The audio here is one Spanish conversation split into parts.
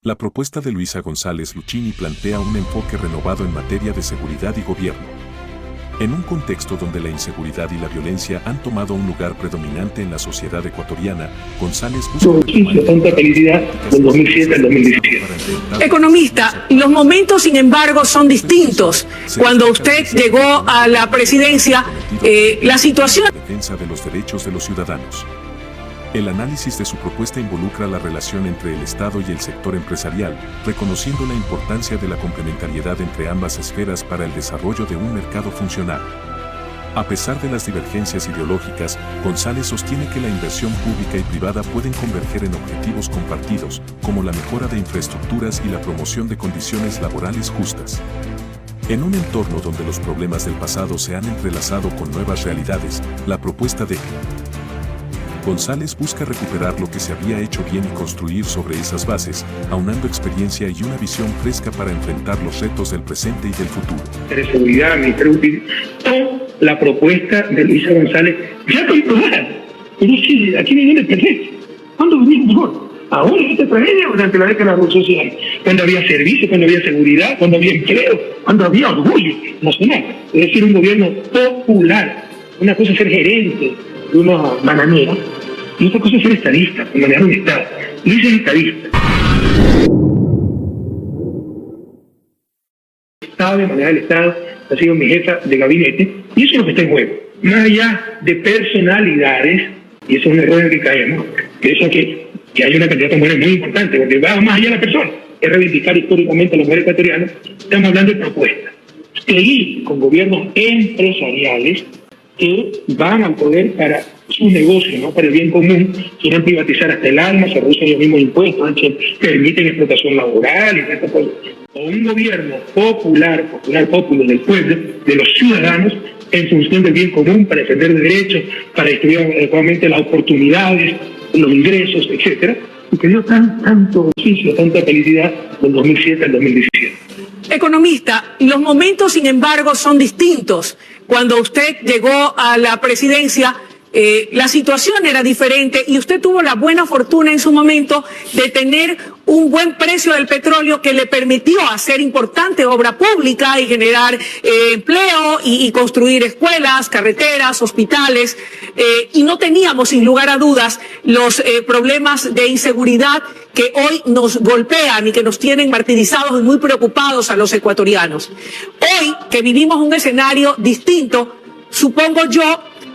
La propuesta de Luisa González Luchini plantea un enfoque renovado en materia de seguridad y gobierno. En un contexto donde la inseguridad y la violencia han tomado un lugar predominante en la sociedad ecuatoriana, González busca... tanta felicidad del 2007 al 2017. Economista, los momentos, sin embargo, son distintos. Cuando usted llegó a la presidencia, la situación... Defensa de los derechos de los ciudadanos. El análisis de su propuesta involucra la relación entre el Estado y el sector empresarial, reconociendo la importancia de la complementariedad entre ambas esferas para el desarrollo de un mercado funcional. A pesar de las divergencias ideológicas, González sostiene que la inversión pública y privada pueden converger en objetivos compartidos, como la mejora de infraestructuras y la promoción de condiciones laborales justas. En un entorno donde los problemas del pasado se han entrelazado con nuevas realidades, la propuesta de González busca recuperar lo que se había hecho bien y construir sobre esas bases, aunando experiencia y una visión fresca para enfrentar los retos del presente y del futuro. De seguridad, Ministerio Útil, o la propuesta de Luisa González, ya comprobada. Pero sí, aquí no hay desperdicio. ¿Cuándo venimos mejor? Ahora en esta tragedia, durante la década de la Revolución Social, cuando había servicio, cuando había seguridad, cuando había empleo, cuando había orgullo nacional. Es decir, un gobierno popular. Una cosa es ser gerente de una bananera, y otra cosa es ser estadista, manejar un Estado. Luis es estadista. Sabe manejar el Estado, ha sido mi jefa de gabinete, y eso es lo que está en juego. Más allá de personalidades, y eso es un error en el que caemos, que es que hay una cantidad de mujeres muy importante, porque va más allá de la persona, es reivindicar históricamente a las mujeres ecuatorianas. Estamos hablando de propuestas. Seguir con gobiernos empresariales que van al poder para su negocio, no para el bien común, quieren privatizar hasta el alma, se reducen los mismos impuestos, permiten explotación laboral y estas cosas. O un gobierno popular del pueblo, de los ciudadanos, en función del bien común, para defender derechos, para distribuir adecuadamente las oportunidades, los ingresos, etcétera, y que dio tanto beneficio, tanta felicidad del 2007 al 2017. Economista, los momentos, sin embargo, son distintos. Cuando usted llegó a la presidencia, la situación era diferente y usted tuvo la buena fortuna en su momento de tener un buen precio del petróleo que le permitió hacer importante obra pública y generar empleo y construir escuelas, carreteras, hospitales, y no teníamos, sin lugar a dudas, los problemas de inseguridad que hoy nos golpean y que nos tienen martirizados y muy preocupados a los ecuatorianos. Hoy, que vivimos un escenario distinto, supongo yo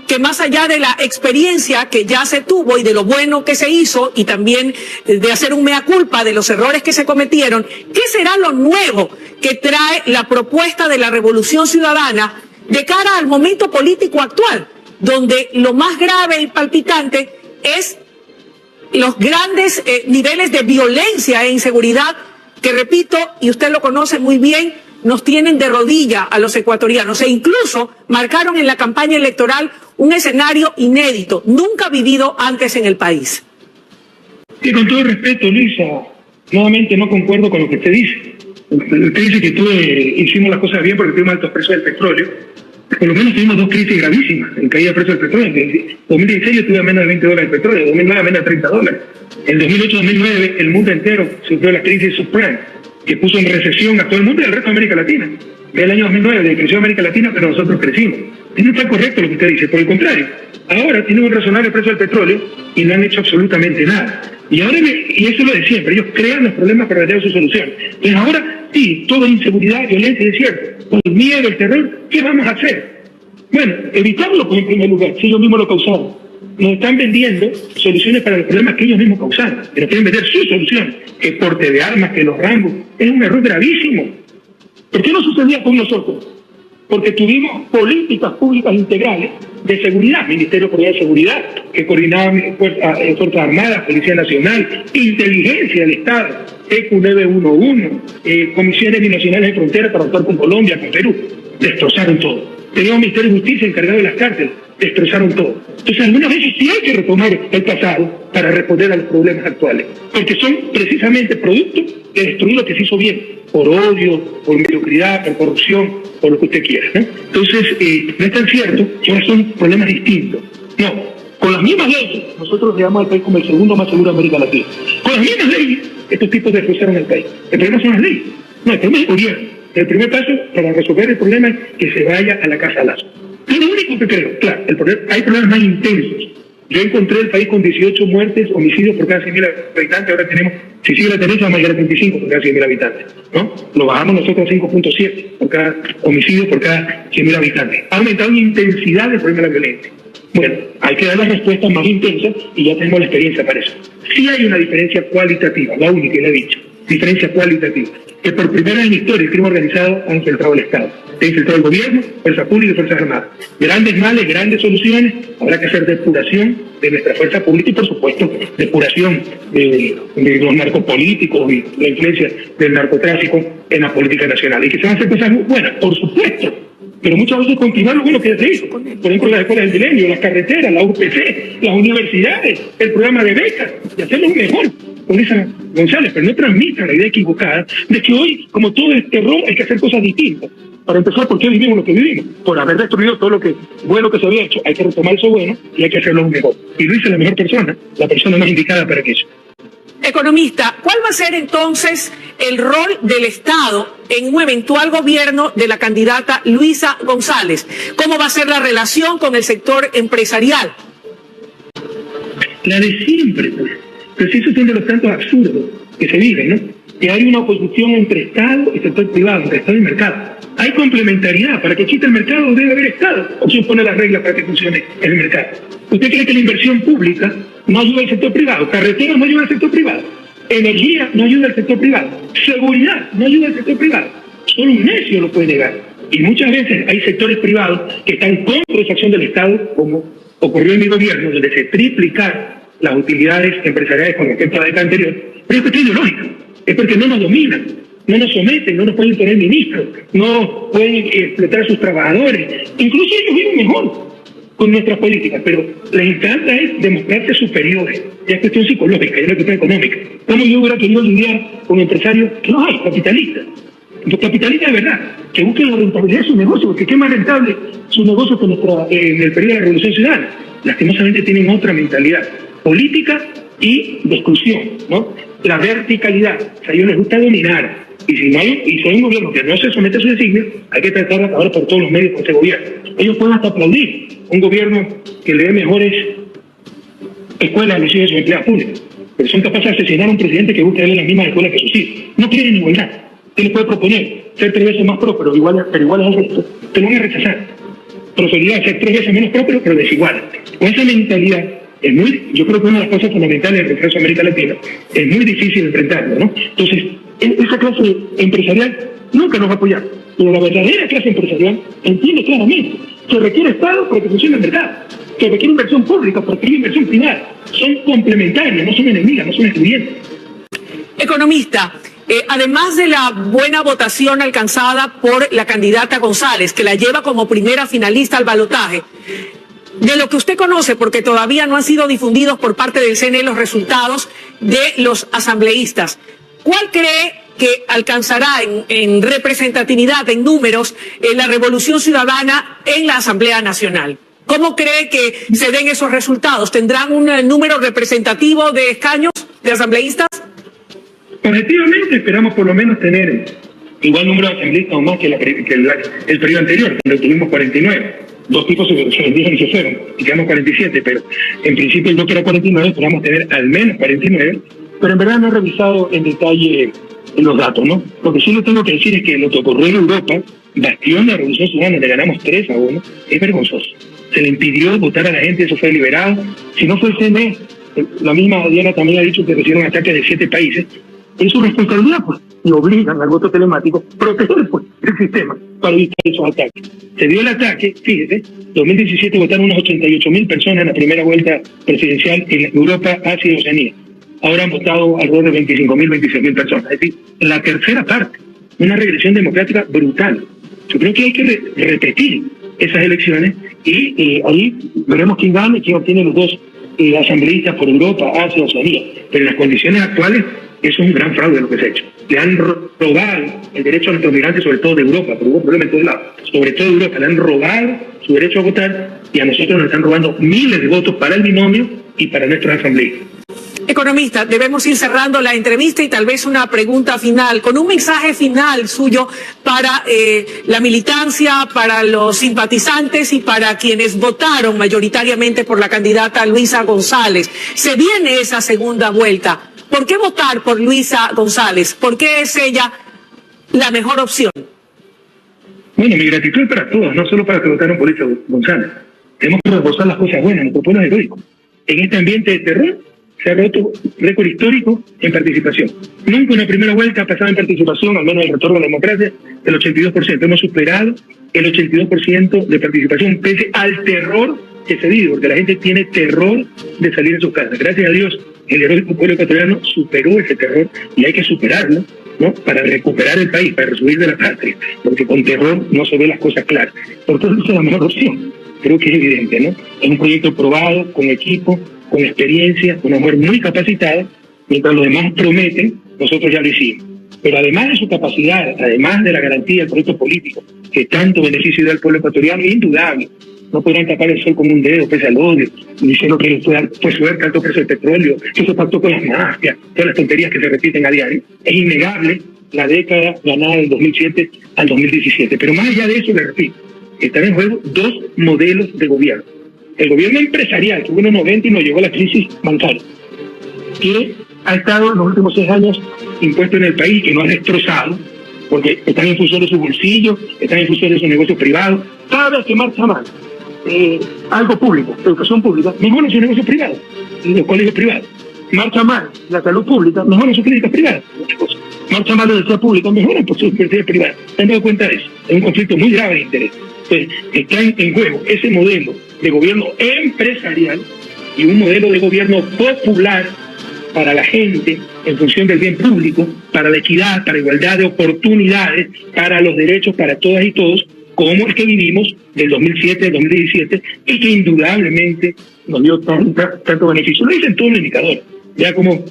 que más allá de la experiencia que ya se tuvo y de lo bueno que se hizo y también de hacer un mea culpa de los errores que se cometieron, ¿qué será lo nuevo que trae la propuesta de la Revolución Ciudadana de cara al momento político actual, donde lo más grave y palpitante es los grandes niveles de violencia e inseguridad que, repito, y usted lo conoce muy bien, nos tienen de rodilla a los ecuatorianos e incluso marcaron en la campaña electoral un escenario inédito, nunca vivido antes en el país? Y con todo respeto, Luisa, nuevamente no concuerdo con lo que usted dice. Usted dice que hicimos las cosas bien porque tuvimos altos precios del petróleo. Por lo menos tuvimos dos crisis gravísimas en caída de precios del petróleo. En 2016 yo tuve a menos de $20 el petróleo, en 2009 a menos de $30. En 2008-2009 el mundo entero sufrió la crisis subprime, que puso en recesión a todo el mundo y al resto de América Latina. El año 2009 creció América Latina, pero nosotros crecimos. Y no está correcto lo que usted dice, por el contrario. Ahora tienen un razonable precio del petróleo y no han hecho absolutamente nada. Y ahora, y eso es lo de siempre, ellos crean los problemas para dar su solución. Entonces ahora, sí, toda inseguridad, violencia, es cierto. El miedo, el terror, ¿qué vamos a hacer? Bueno, evitarlo pues, en primer lugar, si ellos mismos lo causaron. Nos están vendiendo soluciones para los problemas que ellos mismos causaron. Pero quieren vender su solución, que porte de armas, que los rangos. Es un error gravísimo. ¿Por qué no sucedía con nosotros? Porque tuvimos políticas públicas integrales de seguridad, Ministerio de Seguridad, que coordinaban Fuerzas Armadas, Policía Nacional, Inteligencia del Estado, EQ911, Comisiones Binacionales de Frontera para actuar con Colombia, con Perú. Destrozaron todo. Teníamos Ministerio de Justicia encargado de las cárceles, destrozaron todo. Entonces, algunas veces sí hay que retomar el pasado para responder a los problemas actuales, porque son precisamente productos de destruir lo que se hizo bien, por odio, por mediocridad, por corrupción, por lo que usted quiera, ¿no? Entonces, no es tan cierto que ahora son problemas distintos. No, Con las mismas leyes, nosotros llegamos al país como el segundo más seguro de América Latina. Con las mismas leyes, estos tipos destrozaron el país. El problema son las leyes. No, el problema es el gobierno. El primer paso para resolver el problema es que se vaya a la casa Lazo. Es lo único que creo. Claro, hay problemas más intensos. Yo encontré el país con 18 muertes, homicidios por cada 100.000 habitantes. Ahora tenemos, si sigue la tendencia, vamos a llegar a 35 por cada 100.000 habitantes, ¿no? Lo bajamos nosotros a 5.7 por cada homicidio por cada 100.000 habitantes. Ha aumentado en intensidad el problema de la violencia. Bueno, hay que dar las respuestas más intensas y ya tenemos la experiencia para eso. Sí hay una diferencia cualitativa, la única que le he dicho, diferencia cualitativa, que por primera vez en la historia el crimen organizado ha infiltrado el Estado. Ha infiltrado el gobierno, fuerza pública y fuerzas armadas. Grandes males, grandes soluciones, habrá que hacer depuración de nuestra fuerza pública y, por supuesto, depuración de los narcopolíticos y la influencia del narcotráfico en la política nacional. Y que se van a hacer cosas muy buenas, por supuesto, pero muchas veces continuar lo bueno que se hizo. Por ejemplo, las escuelas del milenio, las carreteras, la UPC, las universidades, el programa de becas, y hacerlo mejor con esa González, pero no transmitan la idea equivocada de que hoy, como todo es terror, hay que hacer cosas distintas. Para empezar, ¿por qué vivimos lo que vivimos? Por haber destruido todo lo que bueno que se había hecho. Hay que retomar eso bueno y hay que hacerlo mejor. Y Luis es la mejor persona, la persona más indicada para aquello. Economista, ¿cuál va a ser entonces el rol del Estado en un eventual gobierno de la candidata Luisa González? ¿Cómo va a ser la relación con el sector empresarial? La de siempre, pues. Pero si esos son de los tantos absurdos que se viven, ¿no? Que hay una oposición entre Estado y sector privado, entre Estado y mercado. Hay complementariedad. Para que exista el mercado debe haber Estado. ¿O quién pone las reglas para que funcione el mercado? ¿Usted cree que la inversión pública no ayuda al sector privado? ¿Carreteras no ayuda al sector privado? ¿Energía no ayuda al sector privado? ¿Seguridad no ayuda al sector privado? Solo un necio lo puede negar. Y muchas veces hay sectores privados que están contra esa acción del Estado, como ocurrió en mi gobierno, donde se triplicaron las utilidades empresariales con respecto a la década anterior. Pero es cuestión ideológica. Es porque no nos dominan, no nos someten, no nos pueden poner ministros, no pueden explotar a sus trabajadores. Incluso ellos viven mejor con nuestras políticas, pero les encanta es demostrarse superiores. Ya es cuestión psicológica, ya es cuestión económica. ¿Cómo yo hubiera querido lidiar con empresarios que no hay, capitalistas? Los capitalistas de verdad, que busquen la rentabilidad de su negocio, porque qué más rentable su negocio que en el periodo de la Revolución Ciudadana. Lastimosamente tienen otra mentalidad política y de exclusión, ¿no? La verticalidad, o sea, a ellos les gusta dominar, y si hay un gobierno que no se somete a su designio, hay que tratar de acabar por todos los medios con ese gobierno. Ellos pueden hasta aplaudir un gobierno que le dé mejores escuelas a los hijos de sus empleados públicos, pero son capaces de asesinar a un presidente que busca darle las mismas escuelas que sus hijos. No quieren igualdad. ¿Qué les puede proponer? Ser 3 veces más próspero, pero igual al resto. Te lo van a rechazar. Preferiría ser 3 veces menos próspero, pero desigual. Con esa mentalidad, yo creo que una de las cosas fundamentales del retraso de América Latina es muy difícil enfrentarlo, ¿no? Entonces, esa clase empresarial nunca nos va a apoyar, pero la verdadera clase empresarial entiende claramente que requiere Estado para que funcione el mercado, que requiere inversión pública para que haya inversión privada. Son complementarias, no son enemigas, no son excluyentes. Economista, además de la buena votación alcanzada por la candidata González, que la lleva como primera finalista al balotaje, de lo que usted conoce, porque todavía no han sido difundidos por parte del CNE los resultados de los asambleístas, ¿cuál cree que alcanzará en representatividad, en números, la Revolución Ciudadana en la Asamblea Nacional? ¿Cómo cree que se den esos resultados? ¿Tendrán un número representativo de escaños de asambleístas? Objetivamente esperamos por lo menos tener igual número de asambleístas o más que el periodo anterior, cuando tuvimos 49. 2 tipos se vendieron y se fueron, y quedamos 47, pero en principio yo quiero 49, esperamos tener al menos 49, pero en verdad no he revisado en detalle los datos, ¿no? Lo que sí le tengo que decir es que lo que ocurrió en Europa, bastión de la Revolución Ciudadana, le ganamos 3-1, es vergonzoso. Se le impidió votar a la gente, eso fue liberado. Si no fue el CNE, la misma Diana también ha dicho que recibieron ataques de 7 países, es su responsabilidad, pues, y obligan al voto telemático a proteger pues, el sistema para evitar esos ataques. Se dio el ataque, fíjese, 2017 votaron unas 88.000 personas en la primera vuelta presidencial en Europa, Asia y Oceanía. Ahora han votado alrededor de 25.000, 26.000 personas. Es decir, la tercera parte, una regresión democrática brutal. Yo creo que hay que repetir esas elecciones y ahí veremos quién gana y quién obtiene los 2 asambleístas por Europa, Asia y Oceanía. Pero en las condiciones actuales, eso es un gran fraude lo que se ha hecho. Le han robado el derecho a nuestros migrantes, sobre todo de Europa, pero hubo problemas en todos lados, sobre todo de Europa, le han robado su derecho a votar, y a nosotros nos están robando miles de votos para el binomio y para nuestras asambleas. Economista, debemos ir cerrando la entrevista y tal vez una pregunta final, con un mensaje final suyo para la militancia, para los simpatizantes y para quienes votaron mayoritariamente por la candidata Luisa González. Se viene esa segunda vuelta. ¿Por qué votar por Luisa González? ¿Por qué es ella la mejor opción? Bueno, mi gratitud es para todos, no solo para los que votaron por Luisa González. Tenemos que reforzar las cosas buenas, nuestro pueblo es heroico. En este ambiente de terror se ha roto récord histórico en participación. Nunca una primera vuelta ha pasado en participación, al menos el retorno a la democracia, del 82%. Hemos superado el 82% de participación, pese al terror que se vive, porque la gente tiene terror de salir de sus casas. Gracias a Dios, el heroico pueblo ecuatoriano superó ese terror y hay que superarlo, ¿no? Para recuperar el país, para resurgir de la patria, porque con terror no se ven las cosas claras. Por tanto, esa es la mejor opción. Creo que es evidente, ¿no? Es un proyecto probado, con equipo, con experiencia, una mujer muy capacitada, mientras los demás prometen, nosotros ya lo hicimos. Pero además de su capacidad, además de la garantía del proyecto político, que tanto beneficio da al pueblo ecuatoriano, es indudable. No podrán tapar el sol con un dedo, pese al odio, diciendo que fue suerte alto precio del petróleo, que se pactó con las mafias, todas las tonterías que se repiten a diario. Es innegable la década ganada del 2007 al 2017. Pero más allá de eso, le repito, están en juego dos modelos de gobierno. El gobierno empresarial, que hubo en los 90 y nos llegó a la crisis bancaria, que ha estado en los últimos 6 años impuesto en el país, que nos ha destrozado, porque están en función de su bolsillo, están en función de sus negocios privados. Cada vez que marcha mal algo público, educación pública, mejoran sus negocios privados, los colegios privados. Marcha mal la salud pública, mejoran sus clínicas privadas. Marcha mal la universidad pública, mejoran por sus universidades privadas. ¿Se han dado cuenta de eso? Es un conflicto muy grave de interés. Entonces, están en juego ese modelo de gobierno empresarial y un modelo de gobierno popular para la gente, en función del bien público, para la equidad, para la igualdad de oportunidades, para los derechos para todas y todos, como el que vivimos del 2007 al 2017 y que indudablemente nos dio tanto beneficio. Lo dicen todos los indicadores. Ya como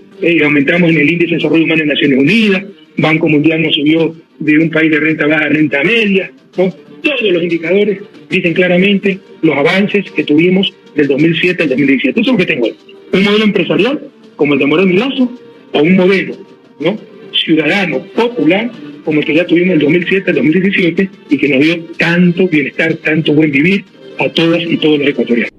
aumentamos en el índice de desarrollo humano en Naciones Unidas, Banco Mundial nos subió de un país de renta baja a renta media, ¿no? Todos los indicadores dicen claramente los avances que tuvimos del 2007 al 2017. Eso es lo que tengo hoy. Un modelo empresarial como el de Moreno y Lazo, o un modelo, ¿no?, ciudadano, popular, como el que ya tuvimos del 2007 al 2017 y que nos dio tanto bienestar, tanto buen vivir a todas y todos los ecuatorianos.